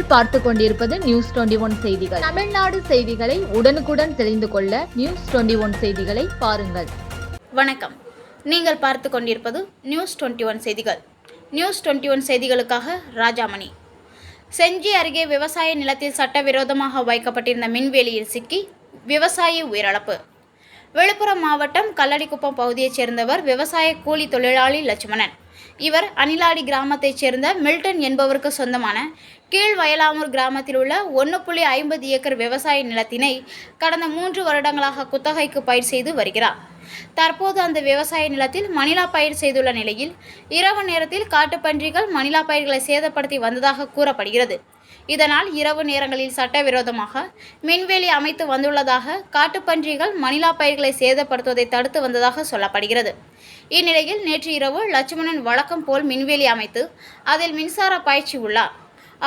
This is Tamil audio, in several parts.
நீங்கள் பார்த்து கொண்டிருப்பது நியூஸ் 21 செய்திகள். தமிழ்நாடு செய்திகளை உடனுக்குடன் தெரிந்து கொள்ள நியூஸ் 21 செய்திகளை பாருங்கள். வணக்கம். நீங்கள் பார்த்து கொண்டிருப்பது நியூஸ் 21 செய்திகள். நியூஸ் 21 செய்திகளுக்காக ராஜாமணி. செஞ்சி அருகே விவசாய நிலத்தில் சட்டவிரோதமாக வைக்கப்பட்டிருந்த மின்வேலியில் சிக்கி விவசாயி உயிரிழப்பு. விழுப்புரம் மாவட்டம் கல்லடிக்குப்பம் பகுதியைச் சேர்ந்தவர் விவசாய கூலி தொழிலாளி லட்சுமணன். இவர் அணிலாடி கிராமத்தைச் சேர்ந்த மில்டன் என்பவருக்கு சொந்தமான கீழ்வயலாமூர் கிராமத்தில் உள்ள 1.50 ஏக்கர் விவசாய நிலத்தினை கடந்த 3 வருடங்களாக குத்தகைக்கு பயிர் செய்து வருகிறார். தற்போது அந்த விவசாய நிலத்தில் மணிலா பயிர் செய்துள்ள நிலையில் இரவு நேரத்தில் காட்டுப்பன்றிகள் மணிலா பயிர்களை சேதப்படுத்தி வந்ததாக கூறப்படுகிறது. இதனால் இரவு நேரங்களில் சட்டவிரோதமாக மின்வேலி அமைத்து வந்துள்ளதாக காட்டுப்பன்றிகள் மணிலா பயிர்களை சேதப்படுத்துவதை தடுத்து வந்ததாக சொல்லப்படுகிறது. இந்நிலையில் நேற்று இரவு லட்சுமணன் வழக்கம் போல் மின்வேலி அமைத்து அதில் மின்சார பாய்ச்சி உள்ளார்.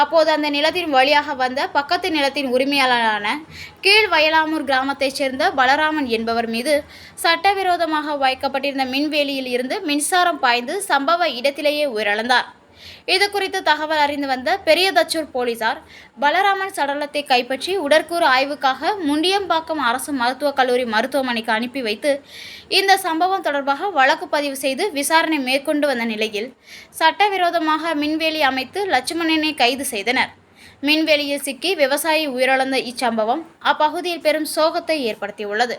அப்போது அந்த நிலத்தின் வழியாக வந்த பக்கத்து நிலத்தின் உரிமையாளரான கீழ்வயலாமூர் கிராமத்தைச் சேர்ந்த பலராமன் என்பவர் மீது சட்டவிரோதமாக வைக்கப்பட்டிருந்த மின்வேலியில் இருந்து மின்சாரம் பாய்ந்து சம்பவ இடத்திலேயே உயிரிழந்தார். இது குறித்து தகவல் அறிந்து வந்த பெரியதச்சூர் போலீசார் பலராமன் சடலத்தை கைப்பற்றி உடற்கூறு ஆய்வுக்காக முண்டியம்பாக்கம் அரசு மருத்துவக் கல்லூரி மருத்துவமனைக்கு அனுப்பி வைத்து இந்த சம்பவம் தொடர்பாக வழக்கு பதிவு செய்து விசாரணை மேற்கொண்டு வந்த நிலையில் சட்டவிரோதமாக மின்வேலி அமைத்து லட்சுமணனை கைது செய்தனர். மின்வேலியில் சிக்கி விவசாயி உயிரிழந்த இச்சம்பவம் அப்பகுதியில் பெரும் சோகத்தை ஏற்படுத்தியுள்ளது.